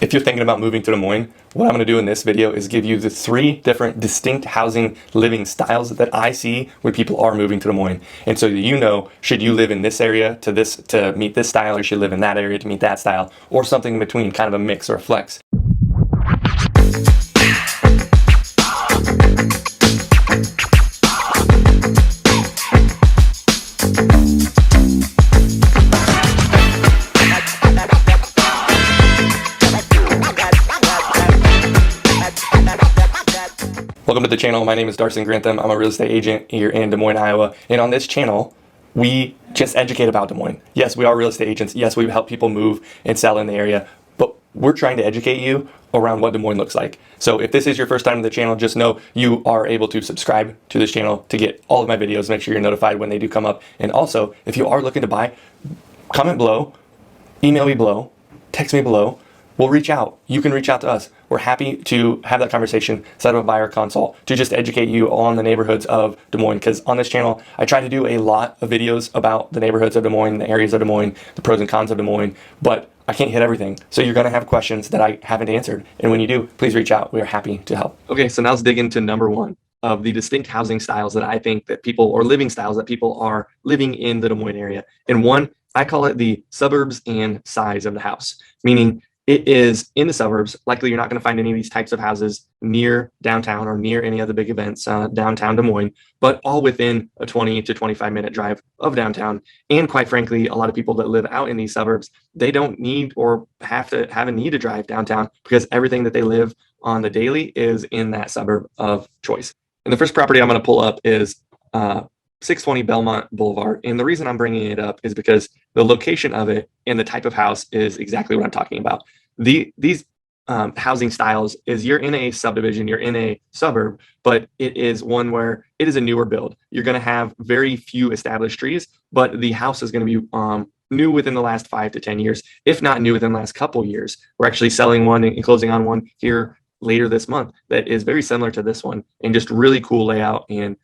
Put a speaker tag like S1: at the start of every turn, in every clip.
S1: If you're thinking about moving to Des Moines, what I'm going to do in this video is give you the 3 different distinct housing living styles that I see when people are moving to Des Moines. And so that you know, should you live in this area to meet this style, or should you live in that area to meet that style, or something in between, kind of a mix or a flex. Welcome to the channel. My name is Darson Grantham. I'm a real estate agent here in Des Moines, Iowa. And on this channel, we just educate about Des Moines. Yes, we are real estate agents. Yes, we help people move and sell in the area. But we're trying to educate you around what Des Moines looks like. So if this is your first time to the channel, just know you are able to subscribe to this channel to get all of my videos. Make sure you're notified when they do come up. And also, if you are looking to buy, comment below, email me below, text me below. We'll reach out. You can reach out to us. We're happy to have that conversation, set up a buyer consult to just educate you on the neighborhoods of Des Moines. Because on this channel, I try to do a lot of videos about the neighborhoods of Des Moines, the areas of Des Moines, the pros and cons of Des Moines, but I can't hit everything. So you're going to have questions that I haven't answered. And when you do, please reach out. We are happy to help. Okay, so now let's dig into number 1 of the distinct housing styles that I think that people, or living styles that people are living in the Des Moines area. And one, I call it the suburbs and size of the house, meaning it is in the suburbs. Likely you're not going to find any of these types of houses near downtown or near any other big events downtown Des Moines, but all within a 20 to 25 minute drive of downtown. And quite frankly, a lot of people that live out in these suburbs, they don't need or have a need to drive downtown because everything that they live on the daily is in that suburb of choice. And the first property I'm going to pull up is 620 Belmont Boulevard. And the reason I'm bringing it up is because the location of it and the type of house is exactly what I'm talking about. These housing styles is you're in a subdivision, you're in a suburb, but it is one where it is a newer build. You're going to have very few established trees, but the house is going to be new within the last 5 to 10 years, if not new within the last couple years. We're actually selling one and closing on one here later this month that is very similar to this one, and just really cool layout. And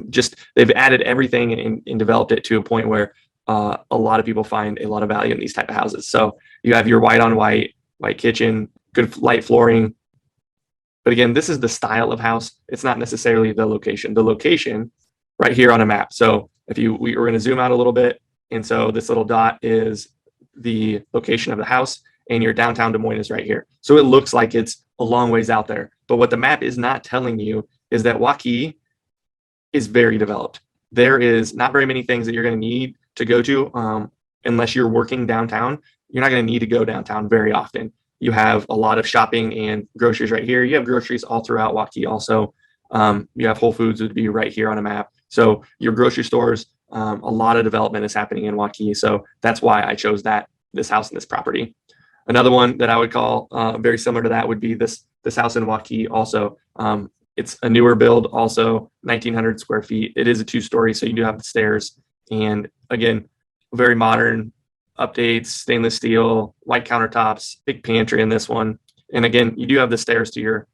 S1: just they've added everything and developed it to a point where a lot of people find a lot of value in these type of houses. So you have your white on white kitchen, good light flooring. But again, this is the style of house. It's not necessarily the location. The location right here on a map. So if we're going to zoom out a little bit. And so this little dot is the location of the house, and your downtown Des Moines is right here. So it looks like it's a long ways out there. But what the map is not telling you is that Waukee is very developed. There is not very many things that you're going to need to go to unless you're working downtown. You're not going to need to go downtown very often. You have a lot of shopping and groceries right here. You have groceries all throughout Waukee also. You have Whole Foods would be right here on a map. So your grocery stores, a lot of development is happening in Waukee. So that's why I chose this house and this property. Another one that I would call very similar to that would be this house in Waukee also. It's a newer build, also 1,900 square feet. It is a 2-story, so you do have the stairs. And again, very modern updates, stainless steel, white countertops, big pantry in this one. And again, you do have the stairs to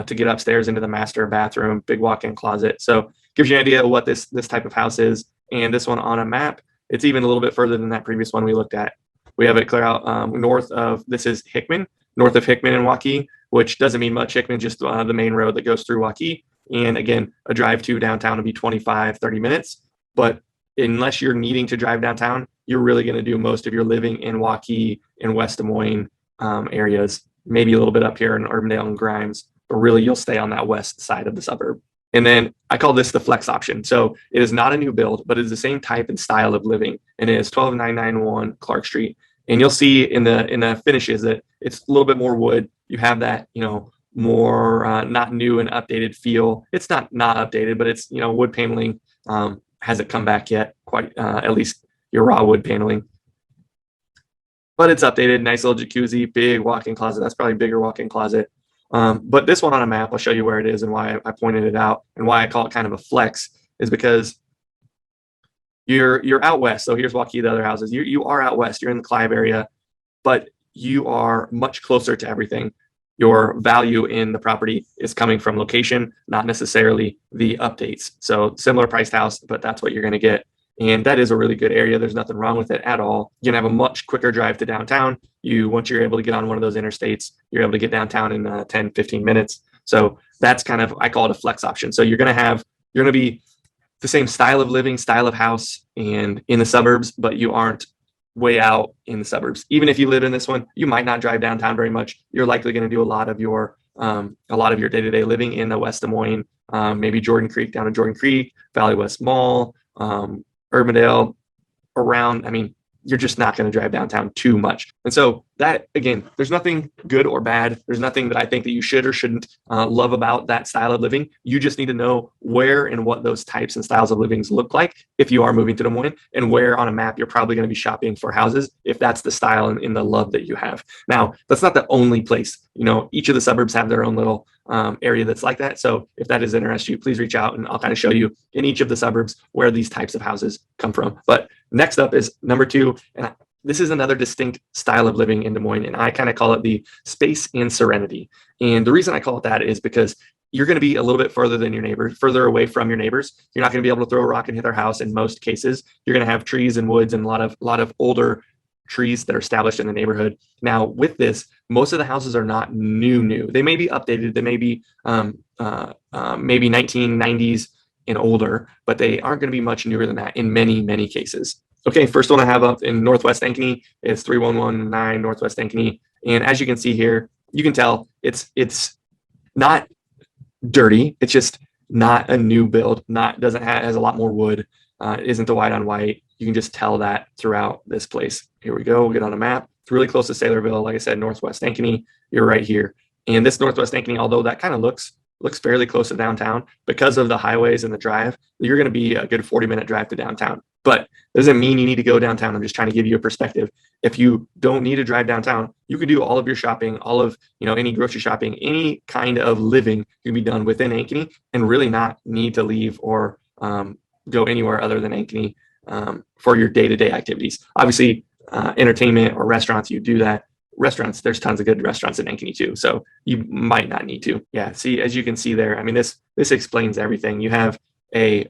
S1: get upstairs into the master bathroom, big walk-in closet. So gives you an idea of what this type of house is. And this one on a map, it's even a little bit further than that previous one we looked at. We have it clear out north of, this is Hickman, north of Hickman and Waukee, which doesn't mean much. Hickman, just the main road that goes through Waukee. And again, a drive to downtown will be 25, 30 minutes. But unless you're needing to drive downtown, you're really going to do most of your living in Waukee and West Des Moines areas, maybe a little bit up here in Urbandale and Grimes, but really you'll stay on that west side of the suburb. And then I call this the flex option. So it is not a new build, but it is the same type and style of living. And it is 12991 Clark Street. And you'll see in the finishes that it's a little bit more wood. You have that, more not new and updated feel. It's not updated, but it's, wood paneling hasn't come back yet, quite at least your raw wood paneling. But it's updated, nice little jacuzzi, big walk-in closet. That's probably a bigger walk-in closet. But this one on a map, I'll show you where it is and why I pointed it out and why I call it kind of a flex is because you're out west. So here's Waukee, the other houses. You are out west. You're in the Clive area, but you are much closer to everything. Your value in the property is coming from location, not necessarily the updates. So similar priced house, but that's what you're going to get. And that is a really good area. There's nothing wrong with it at all. You're gonna have a much quicker drive to downtown. Once you're able to get on one of those interstates, you're able to get downtown in 10, 15 minutes. So that's kind of, I call it a flex option. So you're gonna be the same style of living, style of house, and in the suburbs, but you aren't way out in the suburbs. Even if you live in this one, you might not drive downtown very much. You're likely going to do a lot of your day-to-day living in the West Des Moines, maybe Jordan Creek, down to Jordan Creek, Valley West Mall, Urbandale, around. I mean, you're just not going to drive downtown too much. And so that, again, there's nothing good or bad. There's nothing that I think that you should or shouldn't love about that style of living. You just need to know where and what those types and styles of livings look like if you are moving to Des Moines, and where on a map you're probably going to be shopping for houses if that's the style and in the love that you have. Now, that's not the only place. Each of the suburbs have their own little area that's like that. So if that is interest you, please reach out and I'll kind of show you in each of the suburbs where these types of houses come from. But next up is number 2, and this is another distinct style of living in Des Moines, and I kind of call it the space and serenity. And the reason I call it that is because you're going to be a little bit further than your neighbors, further away from your neighbors. You're not going to be able to throw a rock and hit their house in most cases. You're going to have trees and woods and a lot of older trees that are established in the neighborhood. Now, with this, most of the houses are not new. They may be updated. They may be maybe 1990s and older, but they aren't going to be much newer than that in many cases. Okay, first one I have up in Northwest Ankeny is 3119 Northwest Ankeny. And as you can see here, you can tell it's not dirty. It's just not a new build. Has a lot more wood. Isn't the white on white. You can just tell that throughout this place. Here we go. We'll get on a map. It's really close to Saylorville. Like I said, Northwest Ankeny. You're right here. And this Northwest Ankeny, although that kind of looks fairly close to downtown, because of the highways and the drive, you're going to be a good 40-minute drive to downtown. But doesn't mean you need to go downtown. I'm just trying to give you a perspective. If you don't need to drive downtown, you can do all of your shopping, all of any grocery shopping, any kind of living can be done within Ankeny, and really not need to leave or go anywhere other than Ankeny for your day-to-day activities. Obviously, entertainment or restaurants, you do that. Restaurants, there's tons of good restaurants in Ankeny too, so you might not need to. Yeah, see, as you can see there, I mean, this explains everything. You have a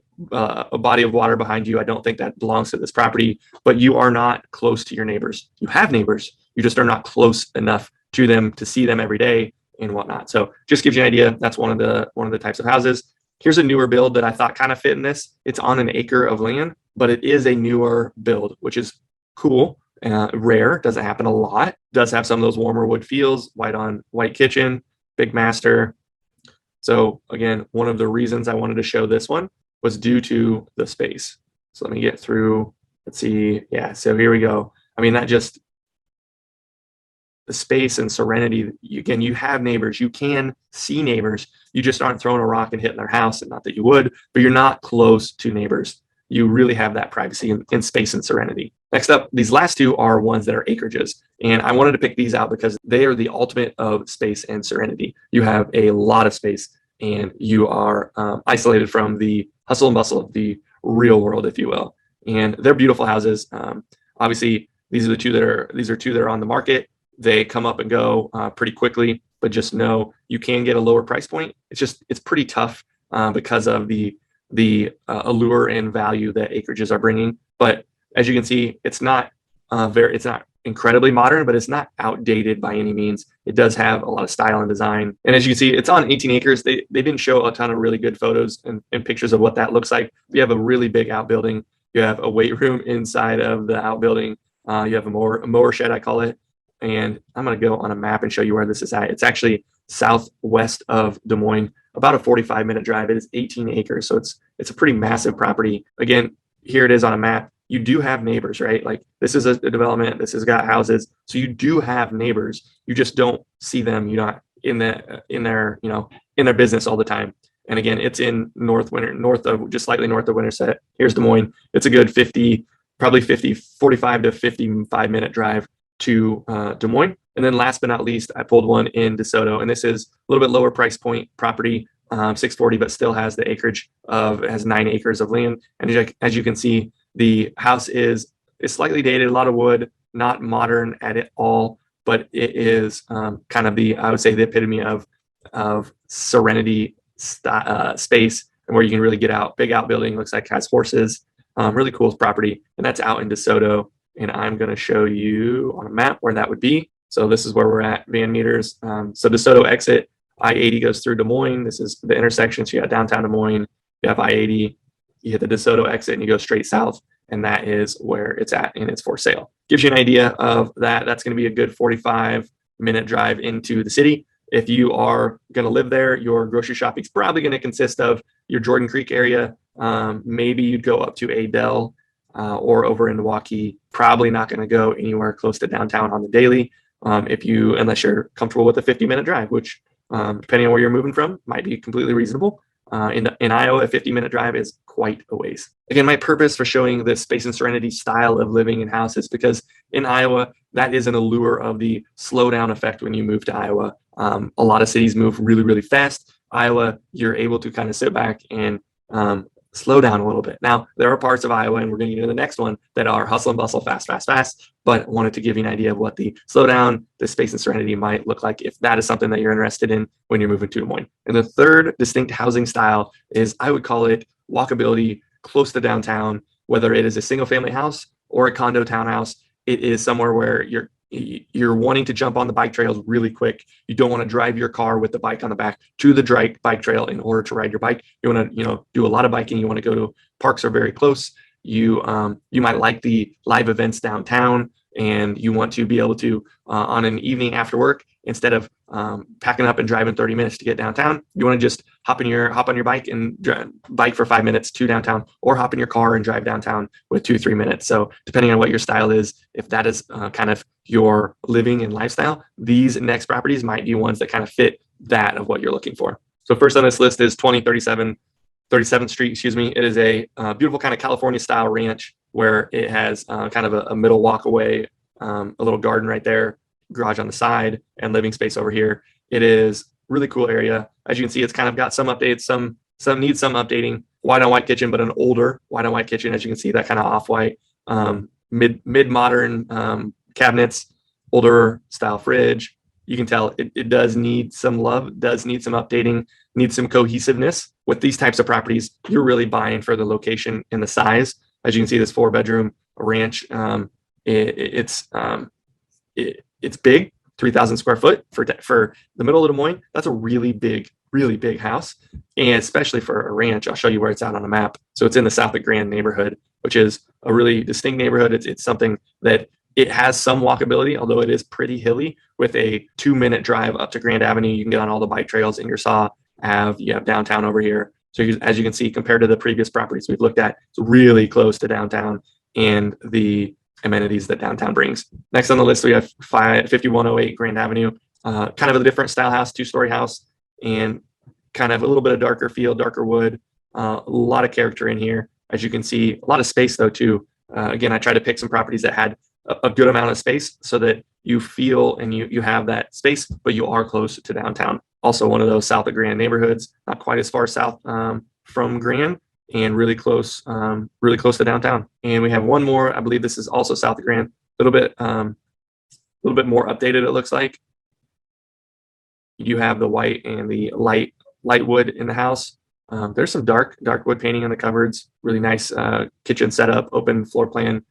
S1: body of water behind you. I don't think that belongs to this property, but you are not close to your neighbors. You have neighbors, you just are not close enough to them to see them every day and whatnot. So just gives you an idea. That's one of the types of houses. Here's a newer build that I thought kind of fit in this. It's on an acre of land, but it is a newer build, which is cool. Rare, doesn't happen a lot. Does have some of those warmer wood feels, white on white kitchen, big master. So again, one of the reasons I wanted to show this one was due to the space. So let me get through, let's see. Yeah, so here we go. I mean, that just, the space and serenity. Again, you have neighbors, you can see neighbors. You just aren't throwing a rock and hitting their house, and not that you would, but you're not close to neighbors. You really have that privacy and space and serenity. Next up, these last two are ones that are acreages. And I wanted to pick these out because they are the ultimate of space and serenity. You have a lot of space and you are isolated from the hustle and bustle of the real world, if you will. And they're beautiful houses. Obviously, these are two that are on the market. They come up and go pretty quickly, but just know you can get a lower price point. It's pretty tough because of the allure and value that acreages are bringing. But as you can see, it's not incredibly modern, but it's not outdated by any means. It does have a lot of style and design. And as you can see, it's on 18 acres. They didn't show a ton of really good photos and pictures of what that looks like. You have a really big outbuilding. You have a weight room inside of the outbuilding. You have a mower shed, I call it. And I'm going to go on a map and show you where this is at. It's actually southwest of Des Moines, about a 45-minute drive. It is 18 acres, so it's a pretty massive property. Again, here it is on a map. You do have neighbors, right? Like, this is a development. This has got houses, so you do have neighbors. You just don't see them. You're not in their business all the time. And again, it's in just slightly north of Winterset. Here's Des Moines. It's a good 45 to 55-minute drive to Des Moines. And then last but not least, I pulled one in DeSoto, and this is a little bit lower price point property, $640, but still has the acreage has 9 acres of land. And as you can see, the house is slightly dated, a lot of wood, not modern at it all, but it is kind of I would say the epitome of serenity space, and where you can really get out. Big outbuilding, looks like has horses. Really cool property, and that's out in DeSoto. And I'm going to show you on a map where that would be. So this is where we're at, van meters. So DeSoto exit, I-80 goes through Des Moines. This is the intersection. So you got downtown Des Moines, you have I-80, you hit the DeSoto exit, and you go straight south, and that is where it's at, and it's for sale. Gives you an idea of that. That's going to be a good 45-minute drive into the city. If you are going to live there, your grocery shopping is probably going to consist of your Jordan Creek area. Maybe you'd go up to Adel or over in Milwaukee. Probably not going to go anywhere close to downtown on the daily, unless you're comfortable with a 50-minute drive, which depending on where you're moving from, might be completely reasonable. In Iowa, a 50-minute drive is quite a ways. Again, my purpose for showing this space and serenity style of living in houses, because in Iowa, that is an allure of the slowdown effect when you move to Iowa. A lot of cities move really, really fast. Iowa, you're able to kind of sit back and slow down a little bit. Now, there are parts of Iowa, and we're going to get into the next one, that are hustle and bustle, fast, fast, fast. But I wanted to give you an idea of what the slowdown, the space and serenity might look like if that is something that you're interested in when you're moving to Des Moines. And the third distinct housing style is, I would call it walkability, close to downtown, whether it is a single family house or a condo townhouse. It is somewhere where you're wanting to jump on the bike trails really quick. You don't want to drive your car with the bike on the back to the bike trail in order to ride your bike. You want to, do a lot of biking. You want to go to parks are very close. You might like the live events downtown, and you want to be able to on an evening after work, instead of packing up and driving 30 minutes to get downtown, you want to just hop on your bike and bike for 5 minutes to downtown, or hop in your car and drive downtown with 2-3 minutes. So depending on what your style is, if that is kind of your living and lifestyle, these next properties might be ones that kind of fit that of what you're looking for. So first on this list is 37th Street, excuse me. It is a beautiful kind of California style ranch where it has kind of a middle walkaway, a little garden right there, garage on the side, and living space over here. It is really cool area. As you can see, it's kind of got some updates, some needs some updating. White on white kitchen, but an older white on white kitchen. As you can see, that kind of off-white, mid-modern cabinets, older style fridge. You can tell it does need some love, does need some updating, needs some cohesiveness. With these types of properties, you're really buying for the location and the size. As you can see, this 4-bedroom ranch, it's big, 3,000 square foot for the middle of Des Moines. That's a really big house, and especially for a ranch. I'll show you where it's at on a map. So it's in the South of Grand neighborhood, which is a really distinct neighborhood. It's something that it has some walkability, although it is pretty hilly, with a 2-minute drive up to Grand Avenue. You can get on all the bike trails in your Saw Ave. You have downtown over here. So as you can see, compared to the previous properties we've looked at, it's really close to downtown and the amenities that downtown brings. Next on the list, we have 5108 Grand Avenue, kind of a different style house, 2-story house, and kind of a little bit of darker feel, darker wood, a lot of character in here. As you can see, a lot of space though too. Again, I tried to pick some properties that had a good amount of space so that you feel and you have that space, but you are close to downtown. Also one of those South of Grand neighborhoods, not quite as far south from Grand, and really close to downtown. And we have one more. I believe this is also South of Grand. A little bit more updated. It looks like you have the white and the light wood in the house. There's some dark wood painting on the cupboards. Really nice kitchen setup, open floor plan,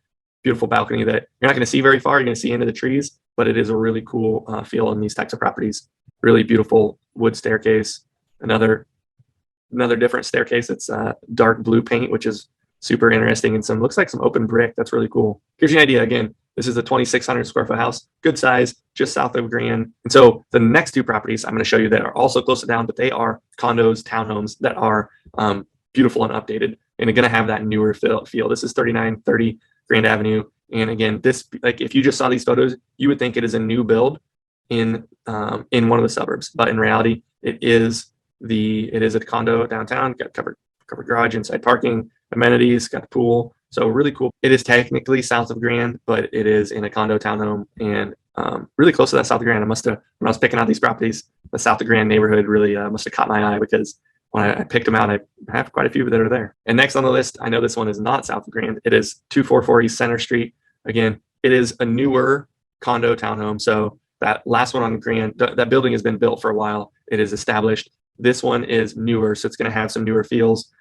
S1: beautiful balcony that you're not going to see very far. You're going to see into the trees, but it is a really cool feel in these types of properties. Really beautiful wood staircase. Another different staircase. It's dark blue paint, which is super interesting, and looks like some open brick. That's really cool. Gives you an idea. Again, this is a 2,600 square foot house, good size, just south of Grand. And so the next two properties I'm going to show you that are also close to down, but they are condos, townhomes that are beautiful and updated, and are going to have that newer feel. This is 3930 Grand Avenue. And again, this, like, if you just saw these photos, you would think it is a new build in one of the suburbs, but in reality, it is a condo downtown. Got covered garage, inside parking, amenities, got the pool. So really cool. It is technically south of Grand, but it is in a condo townhome, and really close to that South of Grand. When I was picking out these properties, the South of Grand neighborhood really must have caught my eye, because when I picked them out, I have quite a few that are there. And next on the list, I know this one is not South of Grand. It is 244 East Center Street. Again, it is a newer condo townhome. So that last one on Grand, that building has been built for a while. It is established. This one is newer, so it's going to have some newer feels.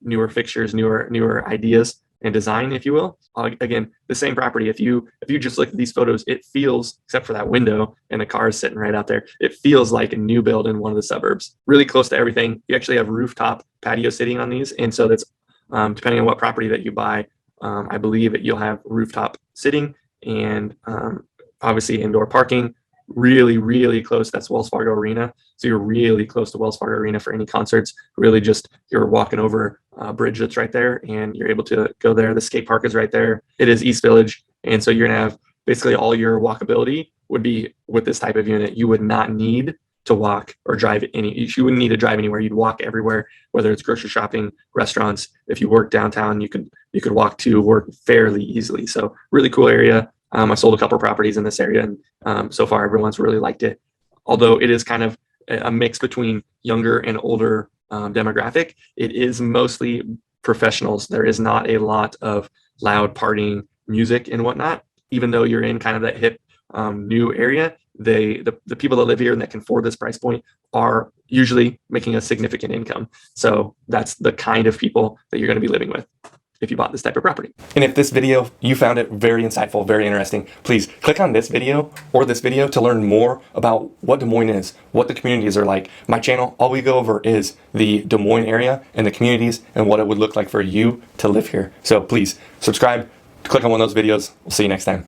S1: newer fixtures, newer ideas and design, if you will. Again, the same property. If you just look at these photos, it feels, except for that window and the car is sitting right out there, it feels like a new build in one of the suburbs. Really close to everything. You actually have rooftop patio sitting on these, and so that's depending on what property that you buy. I believe that you'll have rooftop sitting and obviously indoor parking. Really, really close. That's Wells Fargo Arena. So you're really close to Wells Fargo Arena for any concerts. Really just you're walking over a bridge that's right there and you're able to go there. The skate park is right there. It is East Village. And so you're going to have basically all your walkability would be with this type of unit. You would not need to walk or drive you wouldn't need to drive anywhere. You'd walk everywhere, whether it's grocery shopping, restaurants. If you work downtown, you could walk to work fairly easily. So really cool area. I sold a couple of properties in this area, and so far everyone's really liked it. Although it is kind of a mix between younger and older demographic, it is mostly professionals. There is not a lot of loud partying music and whatnot. Even though you're in kind of that hip new area, the people that live here and that can afford this price point are usually making a significant income. So that's the kind of people that you're going to be living with if you bought this type of property. And if this video, you found it very insightful, very interesting, please click on this video or this video to learn more about what Des Moines is, what the communities are like. My channel, all we go over is the Des Moines area and the communities and what it would look like for you to live here. So please subscribe, click on one of those videos. We'll see you next time.